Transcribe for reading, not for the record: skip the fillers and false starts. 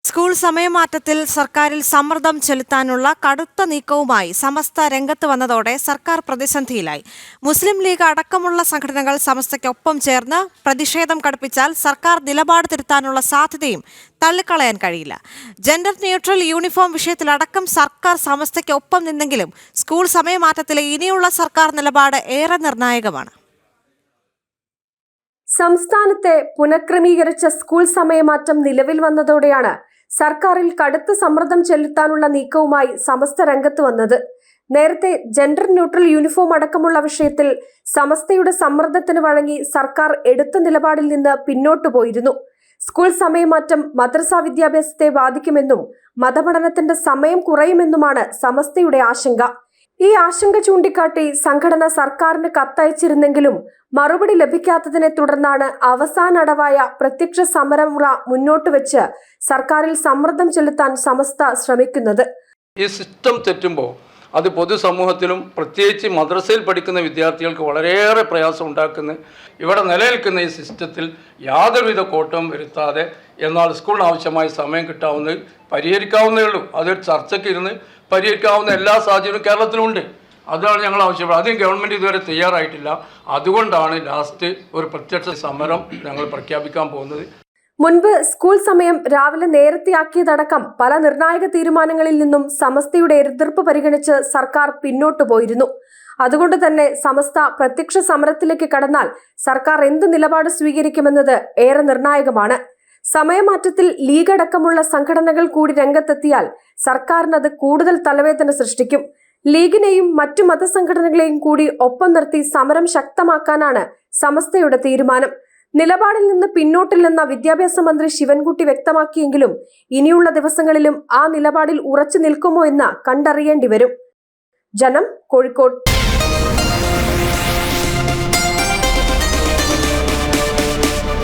School സമയമാറ്റത്തിൽ സർക്കാരിൽ സമ്മർദ്ദം ചെലുത്താനുള്ള കടുത്ത നീക്കവുമായി സമസ്ത രംഗത്ത് വന്നതോടെ സർക്കാർ പ്രതിസന്ധിയിലായി. മുസ്ലിം ലീഗ് അടക്കമുള്ള സംഘടനകൾ സമസ്തയ്ക്കൊപ്പം ചേർന്ന് പ്രതിഷേധം കടുപ്പിച്ചാൽ സർക്കാർ നിലപാട് തിരുത്താനുള്ള സാധ്യതയും തള്ളിക്കളയാൻ കഴിയില്ല. ജെൻഡർ ന്യൂട്രൽ യൂണിഫോം വിഷയത്തിലടക്കം സർക്കാർ സമസ്തയ്ക്കൊപ്പം നിന്നെങ്കിലും സ്കൂൾ സമയമാറ്റത്തിലെ ഇനിയുള്ള സർക്കാർ നിലപാട് ഏറെ നിർണായകമാണ്. സംസ്ഥാനത്തെ പുനഃക്രമീകരിച്ച സ്കൂൾ സമയമാറ്റം നിലവിൽ വന്നതോടെയാണ് സർക്കാരിൽ കടുത്ത സമ്മർദ്ദം ചെലുത്താനുള്ള നീക്കവുമായി സമസ്ത രംഗത്ത് വന്നത്. നേരത്തെ ജെൻഡർ ന്യൂട്രൽ യൂണിഫോം അടക്കമുള്ള വിഷയത്തിൽ സമസ്തയുടെ സമ്മർദ്ദത്തിന് വഴങ്ങി സർക്കാർ എടുത്ത നിലപാടിൽ നിന്ന് പിന്നോട്ടു പോയിരുന്നു. സ്കൂൾ സമയമാറ്റം മദ്രസ വിദ്യാഭ്യാസത്തെ ബാധിക്കുമെന്നും മതപഠനത്തിന്റെ സമയം കുറയുമെന്നുമാണ് സമസ്തയുടെ ആശങ്ക. ഈ ആശങ്ക ചൂണ്ടിക്കാട്ടി സംഘടന സർക്കാരിന് കത്തയച്ചിരുന്നെങ്കിലും മറുപടി ലഭിക്കാത്തതിനെ തുടർന്നാണ് അവസാന അടവായ പ്രത്യക്ഷ സമരമുറ മുന്നോട്ട് വെച്ച് സർക്കാരിൽ സമ്മർദ്ദം ചെലുത്താൻ സമസ്ത ശ്രമിക്കുന്നത്. ഈ സിസ്റ്റം തെറ്റുമ്പോൾ അത് പൊതുസമൂഹത്തിലും പ്രത്യേകിച്ച് മദ്രസയിൽ പഠിക്കുന്ന വിദ്യാർത്ഥികൾക്ക് വളരെയേറെ പ്രയാസം ഉണ്ടാക്കുന്ന ഇവിടെ നിലനിൽക്കുന്ന ഈ സിസ്റ്റത്തിൽ യാതൊരുവിധ കോട്ടവും വരുത്താതെ എന്നാൽ സ്കൂളിന് ആവശ്യമായ സമയം കിട്ടാവുന്നത് പരിഹരിക്കാവുന്നേ ഉള്ളൂ. അതൊരു ചർച്ചയ്ക്ക് ഇരുന്ന് പരിഹരിക്കാവുന്ന എല്ലാ സാഹചര്യവും കേരളത്തിലുണ്ട്. അതാണ് ഞങ്ങൾ ആവശ്യപ്പെടുന്നത്. അതിന് ഗവൺമെൻറ് ഇതുവരെ തയ്യാറായിട്ടില്ല. അതുകൊണ്ടാണ് ലാസ്റ്റ് ഒരു പ്രത്യക്ഷ സമരം ഞങ്ങൾ പ്രഖ്യാപിക്കാൻ പോകുന്നത്. മുൻപ് സ്കൂൾ സമയം രാവിലെ നേരത്തെയാക്കിയതടക്കം പല നിർണായക തീരുമാനങ്ങളിൽ നിന്നും സമസ്തയുടെ എതിർപ്പ് പരിഗണിച്ച് സർക്കാർ പിന്നോട്ടു പോയിരുന്നു. അതുകൊണ്ട് തന്നെ സമസ്ത പ്രത്യക്ഷ സമരത്തിലേക്ക് കടന്നാൽ സർക്കാർ എന്ത് നിലപാട് സ്വീകരിക്കുമെന്നത് ഏറെ നിർണായകമാണ്. സമയമാറ്റത്തിൽ ലീഗ് അടക്കമുള്ള സംഘടനകൾ കൂടി രംഗത്തെത്തിയാൽ സർക്കാരിനത് കൂടുതൽ തലവേദന സൃഷ്ടിക്കും. ലീഗിനെയും മറ്റു മതസംഘടനകളെയും കൂടി ഒപ്പം നിർത്തി സമരം ശക്തമാക്കാനാണ് സമസ്തയുടെ തീരുമാനം. നിലപാടിൽ നിന്ന് പിന്നോട്ടില്ലെന്ന വിദ്യാഭ്യാസ മന്ത്രി ശിവൻകുട്ടി വ്യക്തമാക്കിയെങ്കിലും ഇനിയുള്ള ദിവസങ്ങളിലും ആ നിലപാടിൽ ഉറച്ചു നിൽക്കുമോ എന്ന് കണ്ടറിയേണ്ടി വരും. ജനം, കോഴിക്കോട്.